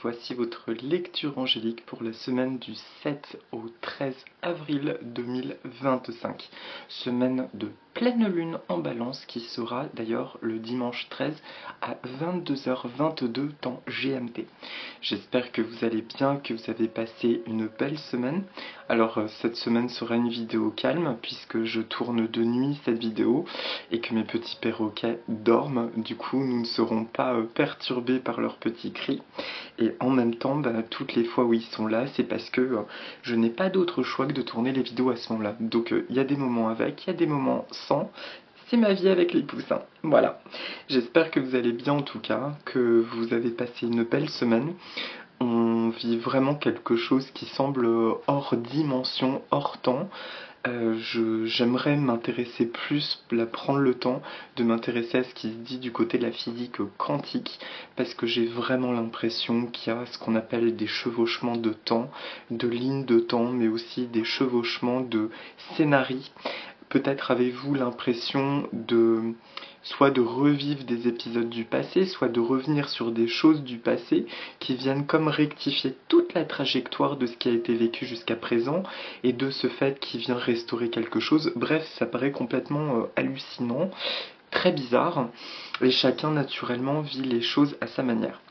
voici votre lecture angélique pour la semaine du 7 au 13 avril 2025. Semaine de pleine lune en balance qui sera d'ailleurs le dimanche 13 à 22h22 temps GMT. J'espère que vous allez bien, que vous avez passé une belle semaine. Alors cette semaine sera une vidéo calme puisque je tourne de nuit cette vidéo et que mes petits perroquets dorment. Du coup nous ne serons pas perturbés par leurs petits cris. Et en même temps, toutes les fois où ils sont là, c'est parce que je n'ai pas d'autre choix que de tourner les vidéos à ce moment-là. Donc il y a des moments avec, il y a des moments sans. C'est ma vie avec les poussins. Voilà. J'espère que vous allez bien en tout cas, que vous avez passé une belle semaine. On vit vraiment quelque chose qui semble hors dimension, hors temps. J'aimerais m'intéresser plus, prendre le temps de m'intéresser à ce qui se dit du côté de la physique quantique, parce que j'ai vraiment l'impression qu'il y a ce qu'on appelle des chevauchements de temps, de lignes de temps, mais aussi des chevauchements de scénarii. Peut-être avez-vous l'impression soit de revivre des épisodes du passé, soit de revenir sur des choses du passé qui viennent comme rectifier toute la trajectoire de ce qui a été vécu jusqu'à présent et de ce fait qui vient restaurer quelque chose. Bref, ça paraît complètement hallucinant, très bizarre, et chacun naturellement vit les choses à sa manière.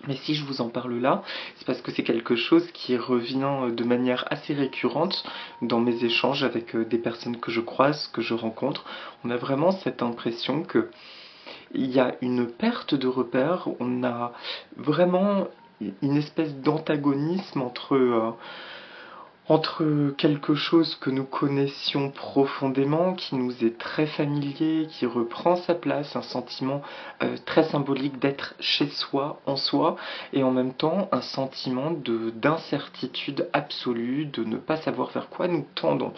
Mais si je vous en parle là, c'est parce que c'est quelque chose qui revient de manière assez récurrente dans mes échanges avec des personnes que je croise, que je rencontre. On a vraiment cette impression que il y a une perte de repères, on a vraiment une espèce d'antagonisme entre quelque chose que nous connaissions profondément, qui nous est très familier, qui reprend sa place, un sentiment très symbolique d'être chez soi, en soi, et en même temps un sentiment d'incertitude absolue, de ne pas savoir vers quoi nous tendons.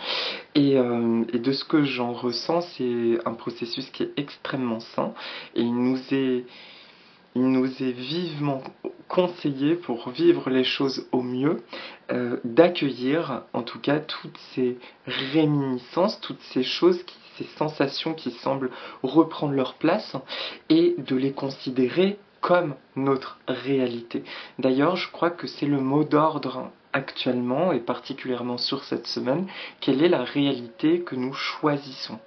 Et de ce que j'en ressens, c'est un processus qui est extrêmement sain, et il nous est vivement conseillé pour vivre les choses au mieux, d'accueillir en tout cas toutes ces réminiscences, toutes ces choses, ces sensations qui semblent reprendre leur place et de les considérer comme notre réalité. D'ailleurs, je crois que c'est le mot d'ordre actuellement et particulièrement sur cette semaine, quelle est la réalité que nous choisissons.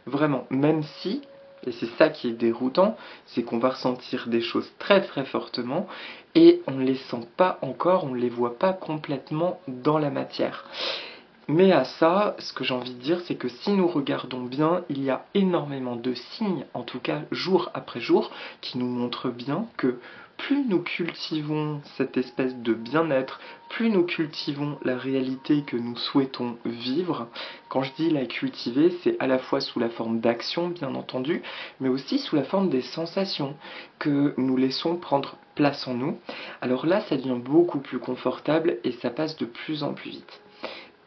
Vraiment, même si, et c'est ça qui est déroutant, c'est qu'on va ressentir des choses très très fortement et on ne les sent pas encore, on ne les voit pas complètement dans la matière. Mais à ça, ce que j'ai envie de dire, c'est que si nous regardons bien, il y a énormément de signes, en tout cas jour après jour, qui nous montrent bien que plus nous cultivons cette espèce de bien-être, plus nous cultivons la réalité que nous souhaitons vivre. Quand je dis la cultiver, c'est à la fois sous la forme d'action, bien entendu, mais aussi sous la forme des sensations que nous laissons prendre place en nous. Alors là, ça devient beaucoup plus confortable et ça passe de plus en plus vite.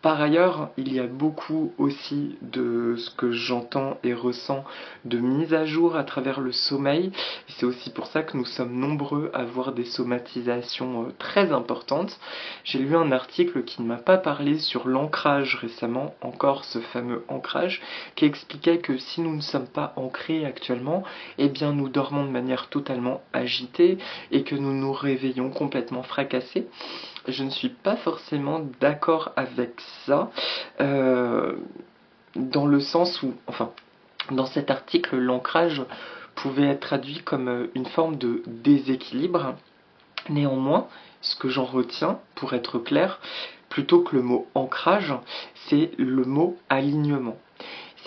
Par ailleurs, il y a beaucoup aussi de ce que j'entends et ressens de mise à jour à travers le sommeil. C'est aussi pour ça que nous sommes nombreux à avoir des somatisations très importantes. J'ai lu un article qui ne m'a pas parlé sur l'ancrage récemment, encore ce fameux ancrage, qui expliquait que si nous ne sommes pas ancrés actuellement, eh bien nous dormons de manière totalement agitée et que nous nous réveillons complètement fracassés. Je ne suis pas forcément d'accord avec ça, dans le sens où, enfin, dans cet article, l'ancrage pouvait être traduit comme une forme de déséquilibre. Néanmoins, ce que j'en retiens, pour être clair, plutôt que le mot ancrage, c'est le mot alignement.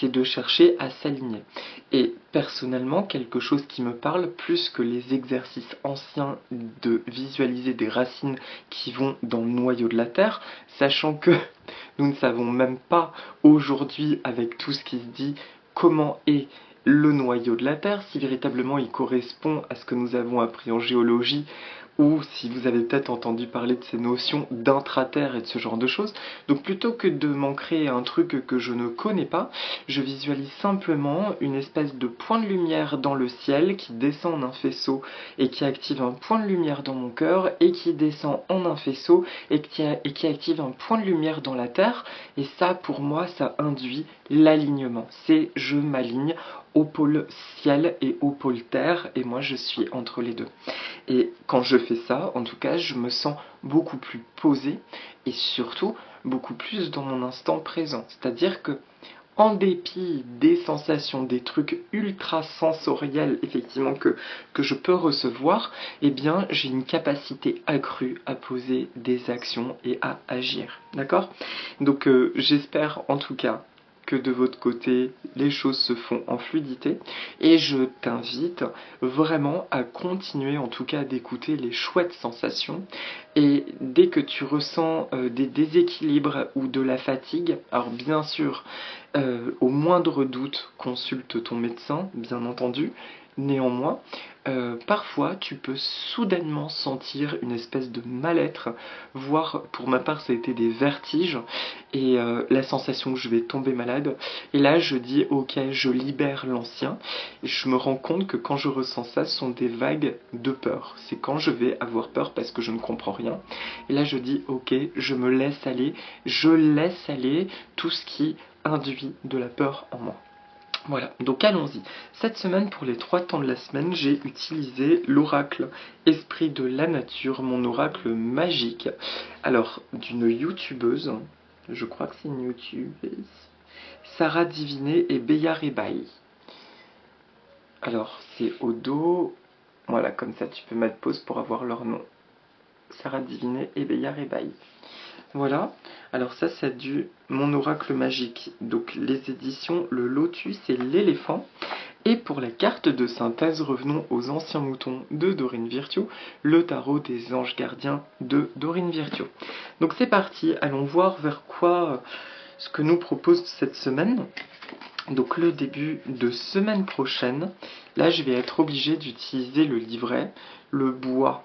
C'est de chercher à s'aligner. Et personnellement, quelque chose qui me parle plus que les exercices anciens de visualiser des racines qui vont dans le noyau de la Terre, sachant que nous ne savons même pas aujourd'hui, avec tout ce qui se dit, comment est le noyau de la Terre, si véritablement il correspond à ce que nous avons appris en géologie, ou si vous avez peut-être entendu parler de ces notions d'intraterre et de ce genre de choses. Donc plutôt que de m'ancrer à un truc que je ne connais pas, je visualise simplement une espèce de point de lumière dans le ciel qui descend en un faisceau et qui active un point de lumière dans mon cœur et qui descend en un faisceau et qui active un point de lumière dans la terre. Et ça, pour moi, ça induit l'alignement. C'est je m'aligne au pôle ciel et au pôle terre, et moi je suis entre les deux. Et quand je fais ça, en tout cas, je me sens beaucoup plus posé et surtout beaucoup plus dans mon instant présent. C'est-à-dire que en dépit des sensations, des trucs ultra sensoriels effectivement que je peux recevoir, eh bien j'ai une capacité accrue à poser des actions et à agir. D'accord? Donc j'espère en tout cas que de votre côté, les choses se font en fluidité. Et je t'invite vraiment à continuer, en tout cas, d'écouter les chouettes sensations. Et dès que tu ressens des déséquilibres ou de la fatigue, alors bien sûr, au moindre doute, consulte ton médecin, bien entendu. Néanmoins, parfois tu peux soudainement sentir une espèce de mal-être, voire pour ma part ça a été des vertiges et la sensation que je vais tomber malade. Et là je dis ok, je libère l'ancien et je me rends compte que quand je ressens ça, ce sont des vagues de peur. C'est quand je vais avoir peur parce que je ne comprends rien. Et là je dis ok, je me laisse aller, je laisse aller tout ce qui induit de la peur en moi. Voilà, donc allons-y. Cette semaine, pour les 3 temps de la semaine, j'ai utilisé l'oracle Esprit de la Nature, mon oracle magique. Alors, d'une youtubeuse, je crois que c'est une youtubeuse, Sarah Diviné et Beya Rebaï. Alors, c'est au dos, voilà, comme ça tu peux mettre pause pour avoir leur nom. Sarah Diviné et Beya Rebaï. Voilà, alors ça c'est du Mon Oracle Magique, donc les éditions Le Lotus et l'Éléphant. Et pour la carte de synthèse, revenons aux Anciens Moutons de Dorine Virtue, le tarot des anges gardiens de Dorine Virtue. Donc c'est parti, allons voir vers quoi ce que nous propose cette semaine. Donc le début de semaine prochaine, là je vais être obligé d'utiliser le livret, le bois.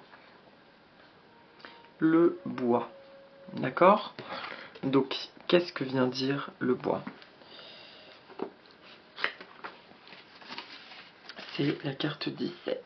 Le bois. D'accord? Donc, qu'est-ce que vient dire le bois? C'est la carte 17.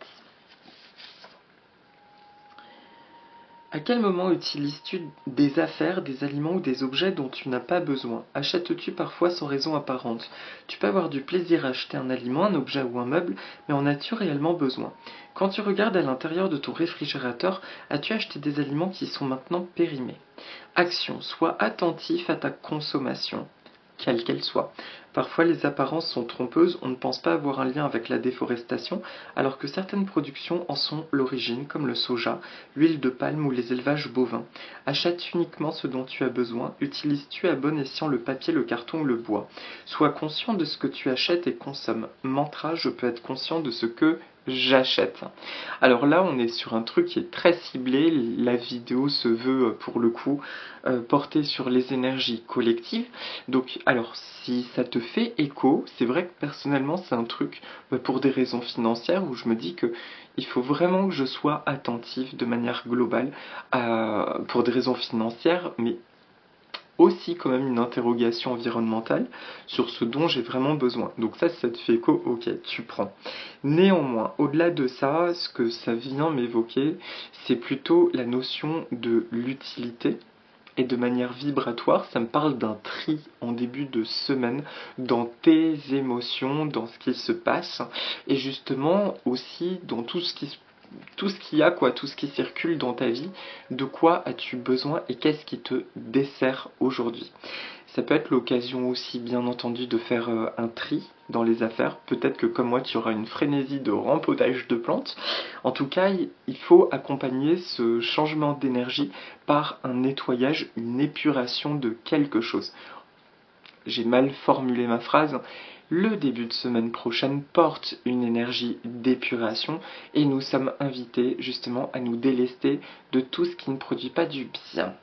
À quel moment utilises-tu des affaires, des aliments ou des objets dont tu n'as pas besoin? Achètes-tu parfois sans raison apparente? Tu peux avoir du plaisir à acheter un aliment, un objet ou un meuble, mais en as-tu réellement besoin? Quand tu regardes à l'intérieur de ton réfrigérateur, as-tu acheté des aliments qui sont maintenant périmés? Action, sois attentif à ta consommation, quelle qu'elle soit. Parfois les apparences sont trompeuses, on ne pense pas avoir un lien avec la déforestation, alors que certaines productions en sont l'origine, comme le soja, l'huile de palme ou les élevages bovins. Achète uniquement ce dont tu as besoin, utilises-tu à bon escient le papier, le carton ou le bois. Sois conscient de ce que tu achètes et consomme. Mantra, je peux être conscient de ce que j'achète. Alors là, on est sur un truc qui est très ciblé. La vidéo se veut, pour le coup, portée sur les énergies collectives. Donc, alors, si ça te fait écho, c'est vrai que personnellement, c'est un truc, pour des raisons financières, où je me dis que il faut vraiment que je sois attentif de manière globale, pour des raisons financières, mais aussi quand même une interrogation environnementale sur ce dont j'ai vraiment besoin. Donc ça te fait écho, ok, tu prends. Néanmoins, au-delà de ça, ce que ça vient m'évoquer, c'est plutôt la notion de l'utilité. Et de manière vibratoire, ça me parle d'un tri en début de semaine dans tes émotions, dans ce qui se passe, et justement aussi dans tout ce qu'il y a, quoi, tout ce qui circule dans ta vie, de quoi as-tu besoin et qu'est-ce qui te dessert aujourd'hui. Ça peut être l'occasion aussi, bien entendu, de faire un tri dans les affaires. Peut-être que comme moi, tu auras une frénésie de rempotage de plantes. En tout cas, il faut accompagner ce changement d'énergie par un nettoyage, une épuration de quelque chose. J'ai mal formulé ma phrase. Le début de semaine prochaine porte une énergie d'épuration et nous sommes invités justement à nous délester de tout ce qui ne produit pas du bien.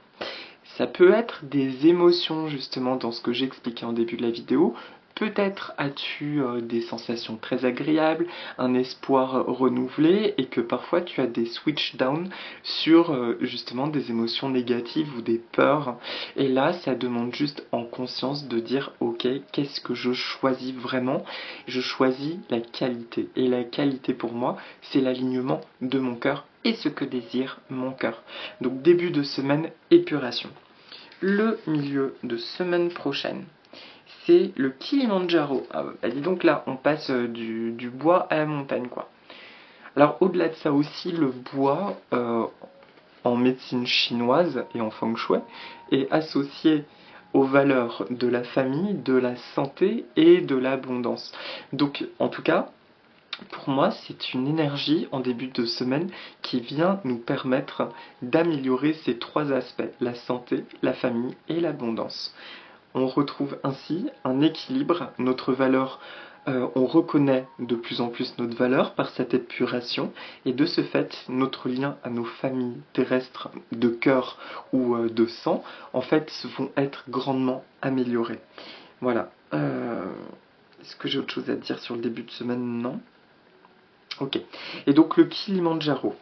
Ça peut être des émotions justement dans ce que j'expliquais en début de la vidéo. Peut-être as-tu des sensations très agréables, un espoir renouvelé et que parfois tu as des switch down sur justement des émotions négatives ou des peurs. Et là, ça demande juste en conscience de dire ok, qu'est-ce que je choisis vraiment? Je choisis la qualité. Et la qualité pour moi, c'est l'alignement de mon cœur et ce que désire mon cœur. Donc début de semaine, épuration. Le milieu de semaine prochaine, c'est le Kilimandjaro. Ah, bah, dis donc là, on passe du bois à la montagne, quoi. Alors au-delà de ça aussi, le bois, en médecine chinoise et en feng shui, est associé aux valeurs de la famille, de la santé et de l'abondance. Donc en tout cas, pour moi, c'est une énergie en début de semaine qui vient nous permettre d'améliorer ces trois aspects, la santé, la famille et l'abondance. On retrouve ainsi un équilibre, notre valeur, on reconnaît de plus en plus notre valeur par cette épuration, et de ce fait, notre lien à nos familles terrestres de cœur ou de sang, en fait, vont être grandement améliorés. Voilà. Est-ce que j'ai autre chose à dire sur le début de semaine? Non. Ok. Et donc le Kilimandjaro.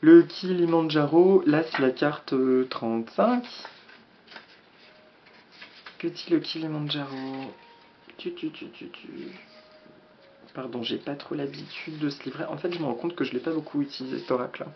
Le Kilimandjaro, là c'est la carte 35. Que dit le Kilimandjaro? Pardon, j'ai pas trop l'habitude de ce livret. En fait, je me rends compte que je l'ai pas beaucoup utilisé cet oracle-là.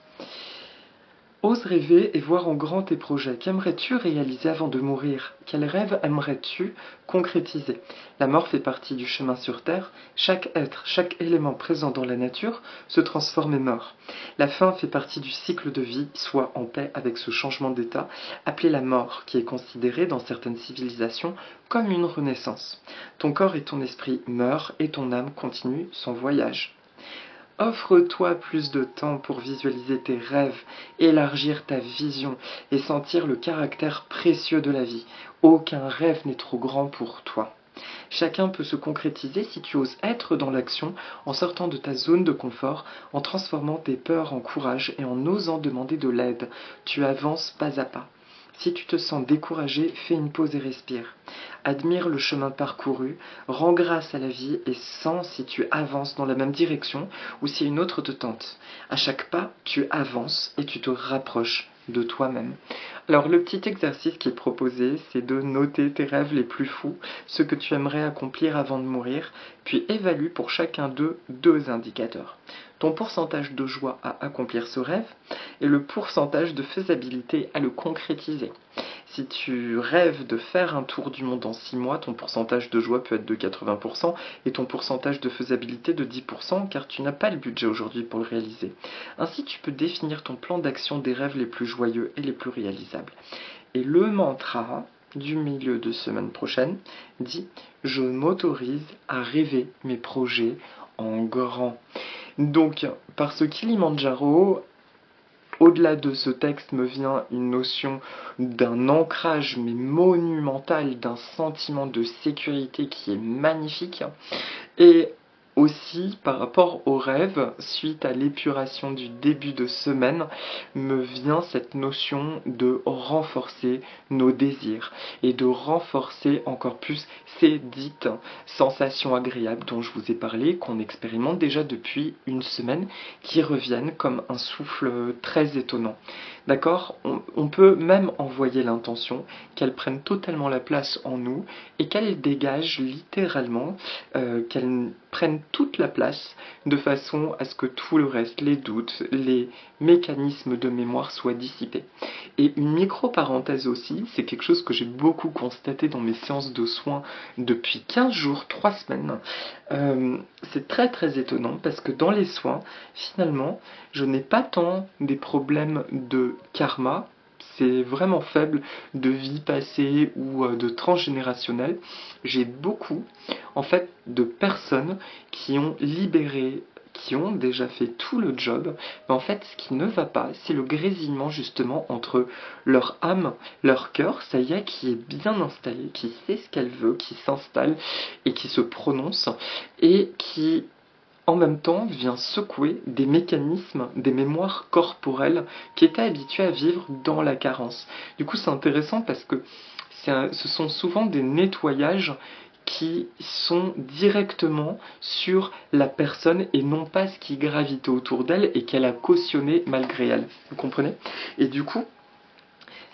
Ose rêver et voir en grand tes projets. Qu'aimerais-tu réaliser avant de mourir? Quels rêves aimerais-tu concrétiser? La mort fait partie du chemin sur Terre. Chaque être, chaque élément présent dans la nature se transforme et meurt. La fin fait partie du cycle de vie. Sois en paix avec ce changement d'état, appelé la mort, qui est considéré dans certaines civilisations comme une renaissance. Ton corps et ton esprit meurent et ton âme continue son voyage. Offre-toi plus de temps pour visualiser tes rêves, élargir ta vision et sentir le caractère précieux de la vie. Aucun rêve n'est trop grand pour toi. Chacun peut se concrétiser si tu oses être dans l'action, en sortant de ta zone de confort, en transformant tes peurs en courage et en osant demander de l'aide. Tu avances pas à pas. Si tu te sens découragé, fais une pause et respire. Admire le chemin parcouru, rends grâce à la vie et sens si tu avances dans la même direction ou si une autre te tente. À chaque pas, tu avances et tu te rapproches de toi-même. Alors le petit exercice qui est proposé, c'est de noter tes rêves les plus fous, ce que tu aimerais accomplir avant de mourir, puis évalue pour chacun d'eux deux indicateurs. Ton pourcentage de joie à accomplir ce rêve et le pourcentage de faisabilité à le concrétiser. Si tu rêves de faire un tour du monde en 6 mois, ton pourcentage de joie peut être de 80% et ton pourcentage de faisabilité de 10% car tu n'as pas le budget aujourd'hui pour le réaliser. Ainsi, tu peux définir ton plan d'action des rêves les plus joyeux et les plus réalisables. Et le mantra du milieu de semaine prochaine dit « Je m'autorise à rêver mes projets en grand ». Donc, par ce Kilimandjaro, au-delà de ce texte me vient une notion d'un ancrage mais monumental, d'un sentiment de sécurité qui est magnifique. Et aussi, par rapport au rêve, suite à l'épuration du début de semaine, me vient cette notion de renforcer nos désirs et de renforcer encore plus ces dites sensations agréables dont je vous ai parlé, qu'on expérimente déjà depuis une semaine, qui reviennent comme un souffle très étonnant. D'accord? On peut même envoyer l'intention qu'elles prennent totalement la place en nous et qu'elles dégagent littéralement, qu'elles prennent toute la place de façon à ce que tout le reste, les doutes, les mécanismes de mémoire soient dissipés. Et une micro-parenthèse aussi, c'est quelque chose que j'ai beaucoup constaté dans mes séances de soins depuis 15 jours, 3 semaines. C'est très très étonnant parce que dans les soins, finalement, je n'ai pas tant des problèmes de karma, c'est vraiment faible, de vie passée ou de transgénérationnel. J'ai beaucoup, en fait, de personnes qui ont libéré, qui ont déjà fait tout le job, mais en fait, ce qui ne va pas, c'est le grésillement justement entre leur âme, leur cœur, ça y est, qui est bien installé, qui sait ce qu'elle veut, qui s'installe et qui se prononce, et qui en même temps vient secouer des mécanismes, des mémoires corporelles qui étaient habitués à vivre dans la carence. Du coup, c'est intéressant parce que ce sont souvent des nettoyages qui sont directement sur la personne et non pas ce qui gravite autour d'elle et qu'elle a cautionné malgré elle. Vous comprenez? Et du coup,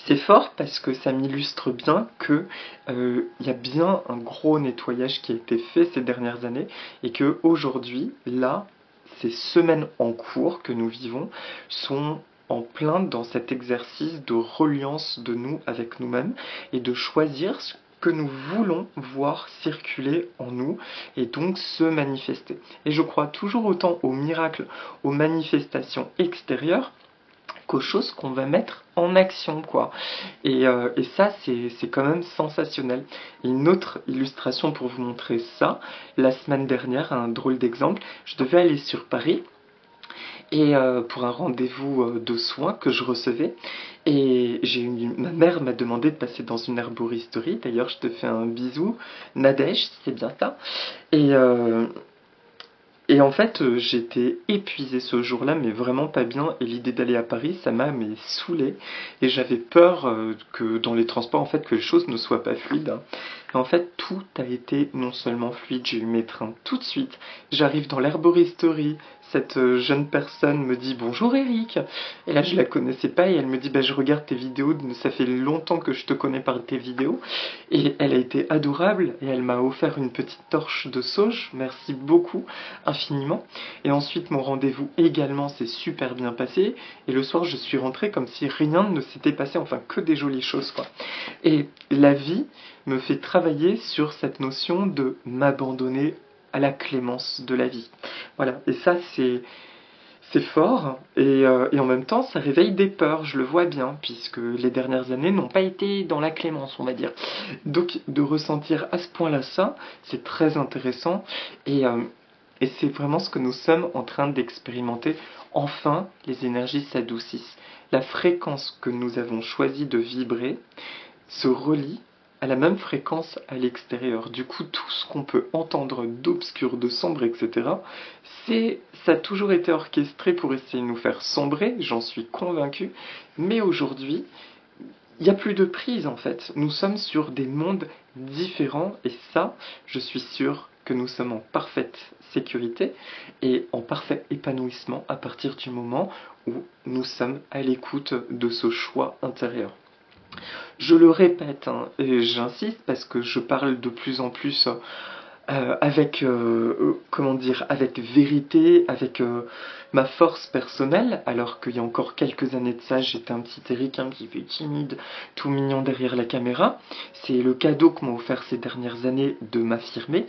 c'est fort parce que ça m'illustre bien que y a bien un gros nettoyage qui a été fait ces dernières années et que aujourd'hui, là, ces semaines en cours que nous vivons sont en plein dans cet exercice de reliance de nous avec nous-mêmes et de choisir que nous voulons voir circuler en nous et donc se manifester. Et je crois toujours autant aux miracles, aux manifestations extérieures, qu'aux choses qu'on va mettre en action, quoi. Et ça, c'est quand même sensationnel. Et une autre illustration pour vous montrer ça, la semaine dernière, un drôle d'exemple, je devais aller sur Paris, et pour un rendez-vous de soins que je recevais. Et ma mère m'a demandé de passer dans une herboristerie. D'ailleurs, je te fais un bisou, Nadège, si c'est bien ça. Et, euh, et en fait, j'étais épuisé ce jour-là, mais vraiment pas bien. Et l'idée d'aller à Paris, ça m'a saoulé. Et j'avais peur que dans les transports, en fait, que les choses ne soient pas fluides. Et en fait, tout a été non seulement fluide, j'ai eu mes trains tout de suite. J'arrive dans l'herboristerie. Cette jeune personne me dit bonjour Eric. Et là, je la connaissais pas et elle me dit bah, je regarde tes vidéos, ça fait longtemps que je te connais par tes vidéos. Et elle a été adorable et elle m'a offert une petite torche de sauge. Merci beaucoup, infiniment. Et ensuite, mon rendez-vous également s'est super bien passé. Et le soir, je suis rentrée comme si rien ne s'était passé, enfin que des jolies choses, quoi. Et la vie me fait travailler sur cette notion de m'abandonner à la clémence de la vie. Voilà, et ça c'est fort, et en même temps ça réveille des peurs, je le vois bien, puisque les dernières années n'ont pas été dans la clémence, on va dire. Donc de ressentir à ce point-là ça, c'est très intéressant, et c'est vraiment ce que nous sommes en train d'expérimenter. Enfin, les énergies s'adoucissent. La fréquence que nous avons choisi de vibrer se relie à la même fréquence à l'extérieur. Du coup, tout ce qu'on peut entendre d'obscur, de sombre, etc., ça a toujours été orchestré pour essayer de nous faire sombrer, j'en suis convaincu, mais aujourd'hui, il n'y a plus de prise en fait. Nous sommes sur des mondes différents, et ça, je suis sûr que nous sommes en parfaite sécurité et en parfait épanouissement à partir du moment où nous sommes à l'écoute de ce choix intérieur. Je le répète, hein, et j'insiste parce que je parle de plus en plus avec, comment dire, avec vérité, avec ma force personnelle, alors qu'il y a encore quelques années de ça, j'étais un petit Eric un petit peu timide, tout mignon derrière la caméra. C'est le cadeau que m'ont offert ces dernières années de m'affirmer.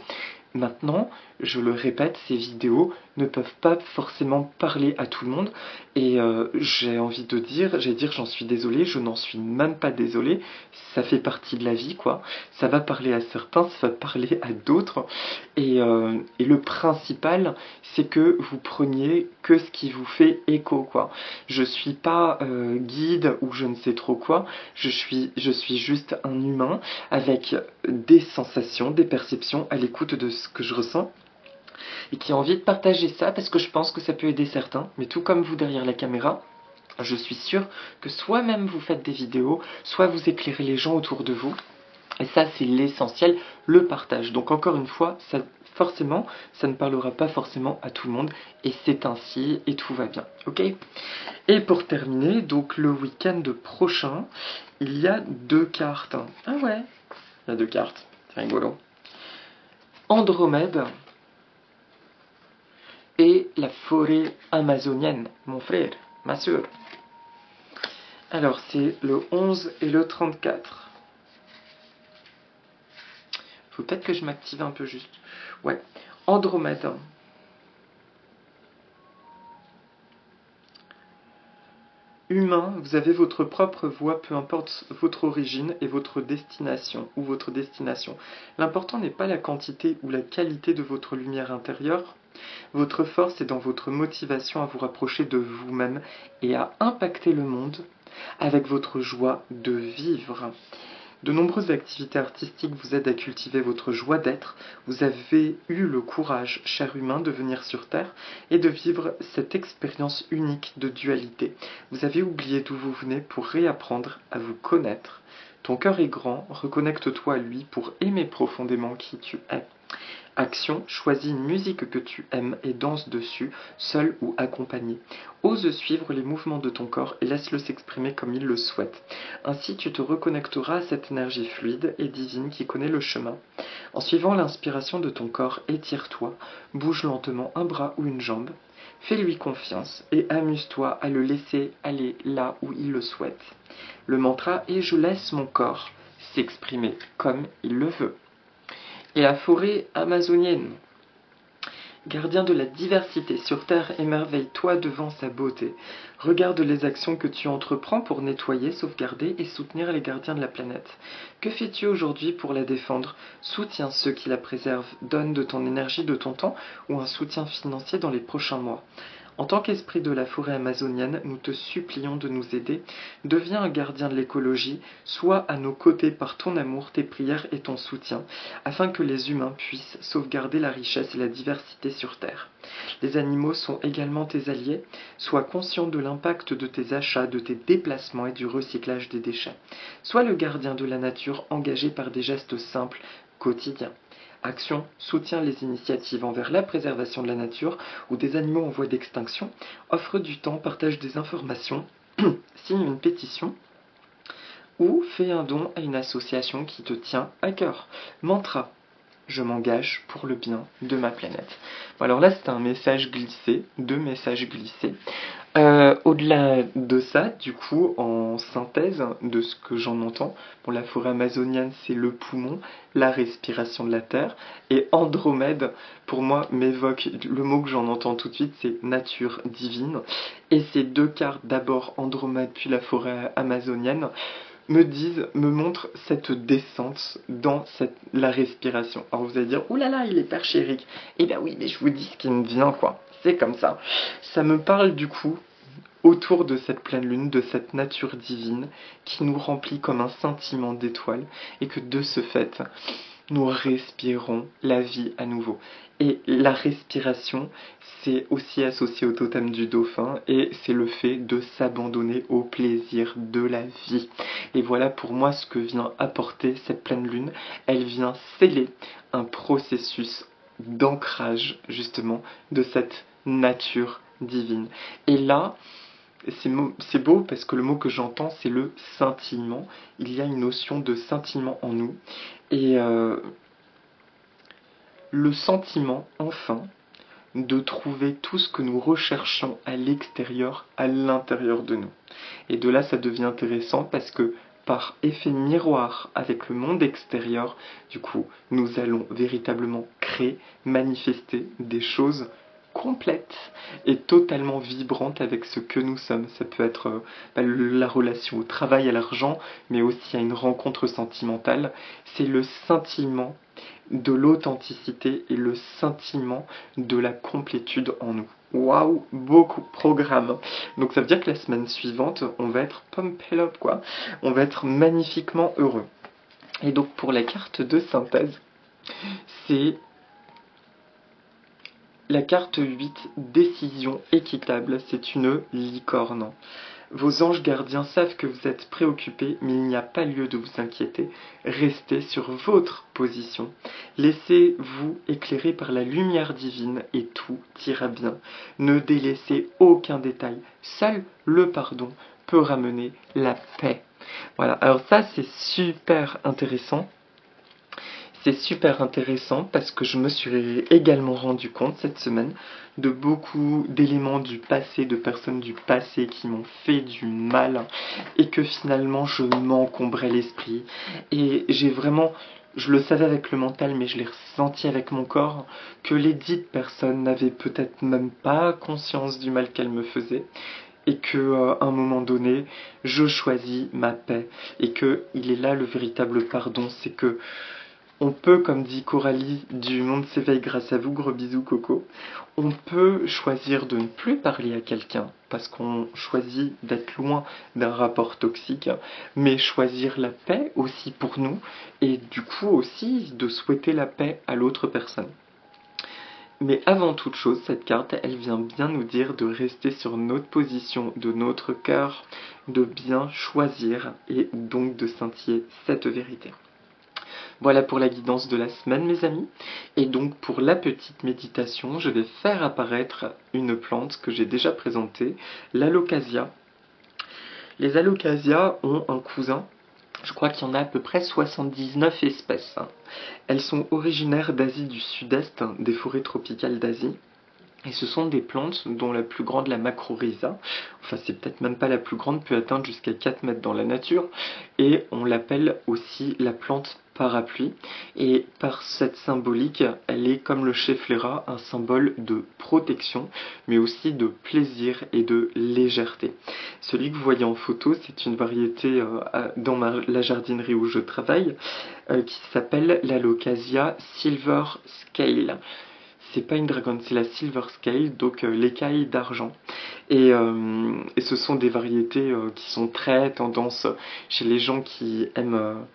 Maintenant, je le répète, ces vidéos ne peuvent pas forcément parler à tout le monde, et j'ai envie de dire, j'en suis désolé, je n'en suis même pas désolé, ça fait partie de la vie, quoi. Ça va parler à certains, ça va parler à d'autres, et le principal, c'est que vous preniez que ce qui vous fait écho, quoi. Je suis pas guide ou je ne sais trop quoi, je suis juste un humain avec des sensations, des perceptions à l'écoute de ce que je ressens et qui a envie de partager ça parce que je pense que ça peut aider certains, mais tout comme vous derrière la caméra, je suis sûr que soit même vous faites des vidéos, soit vous éclairez les gens autour de vous. Et ça, c'est l'essentiel, le partage. Donc encore une fois, forcément, ça ne parlera pas forcément à tout le monde, et c'est ainsi, et tout va bien, ok? Et pour terminer, donc le week-end prochain, il y a 2 cartes. Ah ouais, il y a 2 cartes, c'est rigolo. Andromède et la forêt amazonienne, mon frère, ma soeur. Alors, c'est le 11 et le 34. Faut peut-être que je m'active un peu juste. Ouais, Andromède. Humain, vous avez votre propre voie, peu importe votre origine et votre destination, ou votre destination. L'important n'est pas la quantité ou la qualité de votre lumière intérieure. Votre force est dans votre motivation à vous rapprocher de vous-même et à impacter le monde avec votre joie de vivre. De nombreuses activités artistiques vous aident à cultiver votre joie d'être. Vous avez eu le courage, cher humain, de venir sur Terre et de vivre cette expérience unique de dualité. Vous avez oublié d'où vous venez pour réapprendre à vous connaître. Ton cœur est grand, reconnecte-toi à lui pour aimer profondément qui tu es. Action, choisis une musique que tu aimes et danse dessus, seul ou accompagné. Ose suivre les mouvements de ton corps et laisse-le s'exprimer comme il le souhaite. Ainsi tu te reconnecteras à cette énergie fluide et divine qui connaît le chemin. En suivant l'inspiration de ton corps, étire-toi, bouge lentement un bras ou une jambe. Fais-lui confiance et amuse-toi à le laisser aller là où il le souhaite. Le mantra est « Je laisse mon corps s'exprimer comme il le veut. Et la forêt amazonienne. Gardien de la diversité sur Terre, émerveille-toi devant sa beauté. Regarde les actions que tu entreprends pour nettoyer, sauvegarder et soutenir les gardiens de la planète. Que fais-tu aujourd'hui pour la défendre? Soutiens ceux qui la préservent. Donne de ton énergie, de ton temps ou un soutien financier dans les prochains mois. En tant qu'esprit de la forêt amazonienne, nous te supplions de nous aider. Deviens un gardien de l'écologie, sois à nos côtés par ton amour, tes prières et ton soutien, afin que les humains puissent sauvegarder la richesse et la diversité sur Terre. Les animaux sont également tes alliés, sois conscient de l'impact de tes achats, de tes déplacements et du recyclage des déchets. Sois le gardien de la nature engagé par des gestes simples, quotidiens. Action soutient les initiatives envers la préservation de la nature ou des animaux en voie d'extinction, offre du temps, partage des informations, signe une pétition ou fais un don à une association qui te tient à cœur. Mantra: je m'engage pour le bien de ma planète. Bon, alors là, c'est un message glissé, deux messages glissés. Au-delà de ça, du coup, en synthèse de ce que j'en entends, bon, la forêt amazonienne, c'est le poumon, la respiration de la Terre, et Andromède, pour moi, m'évoque, le mot que j'en entends tout de suite, c'est nature divine, et ces deux cartes, d'abord Andromède, puis la forêt amazonienne, me montrent cette descente dans la respiration. Alors vous allez dire, oulala, il est perché Eric. Eh bien oui, mais je vous dis ce qui me vient, quoi. C'est comme ça. Ça me parle du coup autour de cette pleine lune, de cette nature divine qui nous remplit comme un scintillement d'étoiles et que de ce fait, nous respirons la vie à nouveau. Et la respiration, c'est aussi associé au totem du dauphin et c'est le fait de s'abandonner au plaisir de la vie. Et voilà pour moi ce que vient apporter cette pleine lune. Elle vient sceller un processus d'ancrage justement de cette nature divine. Et là, c'est beau parce que le mot que j'entends, c'est le scintillement. Il y a une notion de scintillement en nous. Et le sentiment, enfin, de trouver tout ce que nous recherchons à l'extérieur, à l'intérieur de nous. Et de là, ça devient intéressant parce que par effet miroir avec le monde extérieur, du coup, nous allons véritablement créer, manifester des choses complète et totalement vibrante avec ce que nous sommes. Ça peut être la relation au travail, à l'argent, mais aussi à une rencontre sentimentale. C'est le scintillement de l'authenticité et le scintillement de la complétude en nous. Waouh, beaucoup de programmes. Donc ça veut dire que la semaine suivante, on va être pumped up, quoi. On va être magnifiquement heureux. Et donc pour la carte de synthèse, c'est la carte 8, décision équitable, c'est une licorne. Vos anges gardiens savent que vous êtes préoccupés, mais il n'y a pas lieu de vous inquiéter. Restez sur votre position. Laissez-vous éclairer par la lumière divine et tout ira bien. Ne délaissez aucun détail. Seul le pardon peut ramener la paix. Voilà, alors ça c'est super intéressant. C'est super intéressant parce que je me suis également rendu compte cette semaine de beaucoup d'éléments du passé, de personnes du passé qui m'ont fait du mal et que finalement je m'encombrais l'esprit. Et j'ai vraiment, je le savais avec le mental, mais je l'ai ressenti avec mon corps, que les dites personnes n'avaient peut-être même pas conscience du mal qu'elles me faisaient. Et que à un moment donné, je choisis ma paix et que il est là le véritable pardon, c'est que on peut, comme dit Coralie, du monde s'éveille grâce à vous, gros bisous Coco, on peut choisir de ne plus parler à quelqu'un parce qu'on choisit d'être loin d'un rapport toxique, mais choisir la paix aussi pour nous et du coup aussi de souhaiter la paix à l'autre personne. Mais avant toute chose, cette carte, elle vient bien nous dire de rester sur notre position, de notre cœur, de bien choisir et donc de scintiller cette vérité. Voilà pour la guidance de la semaine, mes amis. Et donc, pour la petite méditation, je vais faire apparaître une plante que j'ai déjà présentée, l'alocasia. Les alocasias ont un cousin. Je crois qu'il y en a à peu près 79 espèces. Elles sont originaires d'Asie du Sud-Est, des forêts tropicales d'Asie. Et ce sont des plantes dont la plus grande, la macrorhiza, enfin c'est peut-être même pas la plus grande, peut atteindre jusqu'à 4 mètres dans la nature. Et on l'appelle aussi la plante parapluie. Et par cette symbolique, elle est comme le schefflera, un symbole de protection, mais aussi de plaisir et de légèreté. Celui que vous voyez en photo, c'est une variété dans la jardinerie où je travaille, qui s'appelle l'Alocasia Silver Scale. C'est pas une dragonne, c'est la Silver Scale, donc l'écaille d'argent. Et ce sont des variétés qui sont très tendance chez les gens qui aiment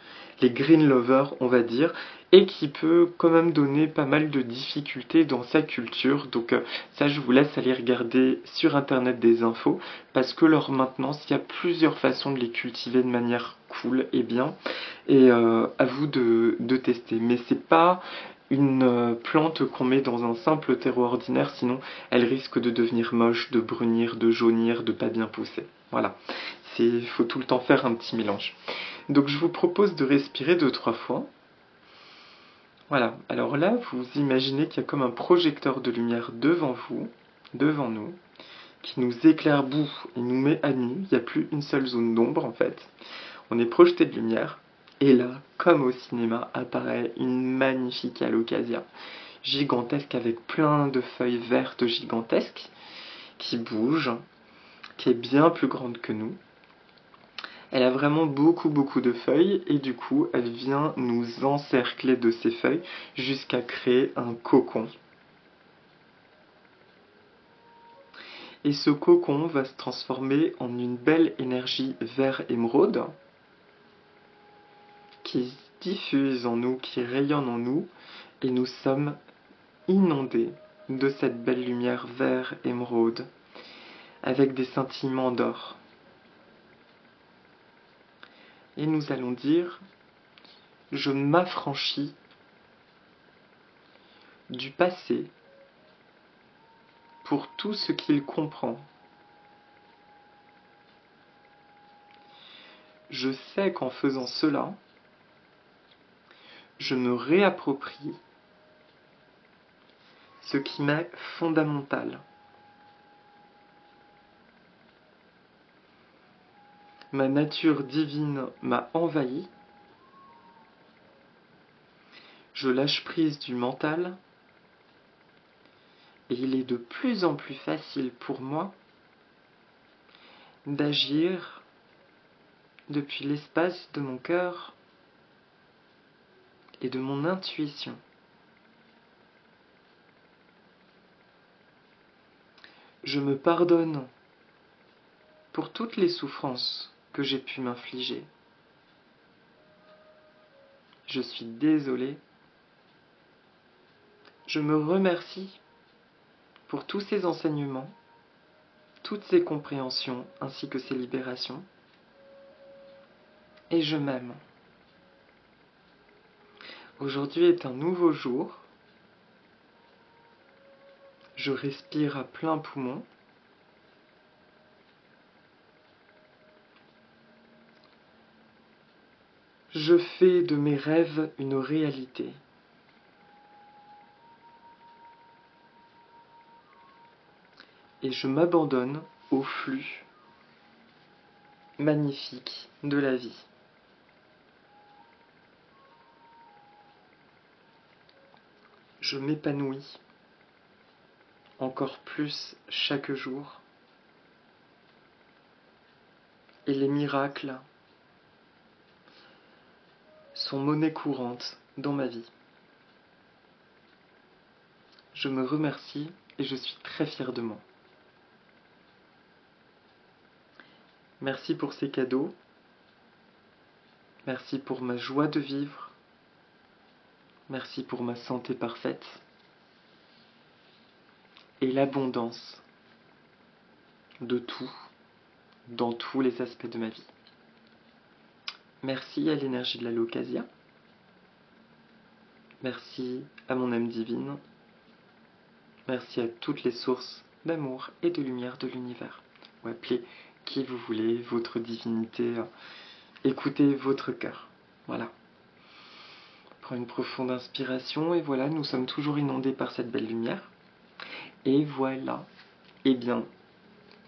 les green lovers, on va dire, et qui peut quand même donner pas mal de difficultés dans sa culture. Donc ça, je vous laisse aller regarder sur internet des infos, parce que leur maintenance, il y a plusieurs façons de les cultiver de manière cool et bien, et à vous de tester. Mais c'est pas une plante qu'on met dans un simple terreau ordinaire, sinon elle risque de devenir moche, de brunir, de jaunir, de pas bien pousser. Voilà, il faut tout le temps faire un petit mélange. Donc je vous propose de respirer 2-3 fois. Voilà, alors là, vous imaginez qu'il y a comme un projecteur de lumière devant vous, devant nous, qui nous éclaire bout et nous met à nu. Il n'y a plus une seule zone d'ombre en fait. On est projeté de lumière. Et là, comme au cinéma, apparaît une magnifique alocasia, gigantesque avec plein de feuilles vertes gigantesques, qui bougent, qui est bien plus grande que nous. Elle a vraiment beaucoup de feuilles et du coup elle vient nous encercler de ses feuilles jusqu'à créer un cocon. Et ce cocon va se transformer en une belle énergie vert émeraude qui diffuse en nous, qui rayonne en nous, et nous sommes inondés de cette belle lumière vert émeraude avec des scintillements d'or. Et nous allons dire: je m'affranchis du passé pour tout ce qu'il comprend. Je sais qu'en faisant cela, je me réapproprie ce qui m'est fondamental. Ma nature divine m'a envahi. Je lâche prise du mental et il est de plus en plus facile pour moi d'agir depuis l'espace de mon cœur et de mon intuition. Je me pardonne pour toutes les souffrances que j'ai pu m'infliger. Je suis désolé. Je me remercie pour tous ces enseignements, toutes ces compréhensions ainsi que ces libérations. Et je m'aime. Aujourd'hui est un nouveau jour. Je respire à plein poumon. Je fais de mes rêves une réalité. Et je m'abandonne au flux magnifique de la vie. Je m'épanouis encore plus chaque jour. Et les miracles sont monnaie courante dans ma vie. Je me remercie et je suis très fier de moi. Merci pour ces cadeaux. Merci pour ma joie de vivre. Merci pour ma santé parfaite. Et l'abondance de tout, dans tous les aspects de ma vie. Merci à l'énergie de la Locasia. Merci à mon âme divine. Merci à toutes les sources d'amour et de lumière de l'univers. Ou appelez qui vous voulez, votre divinité. Écoutez votre cœur. Voilà. Prends une profonde inspiration et voilà, nous sommes toujours inondés par cette belle lumière. Et voilà. Eh bien,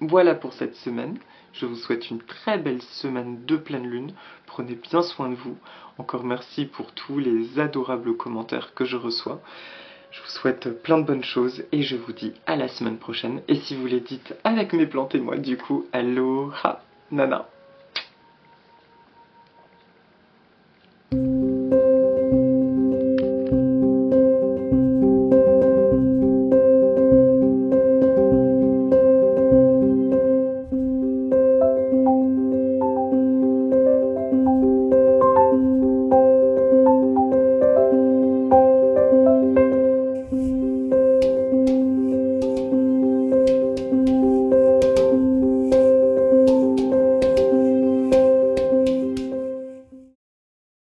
voilà pour cette semaine. Je vous souhaite une très belle semaine de pleine lune. Prenez bien soin de vous. Encore merci pour tous les adorables commentaires que je reçois. Je vous souhaite plein de bonnes choses et je vous dis à la semaine prochaine. Et si vous les dites avec mes plantes et moi, du coup, aloha, nana.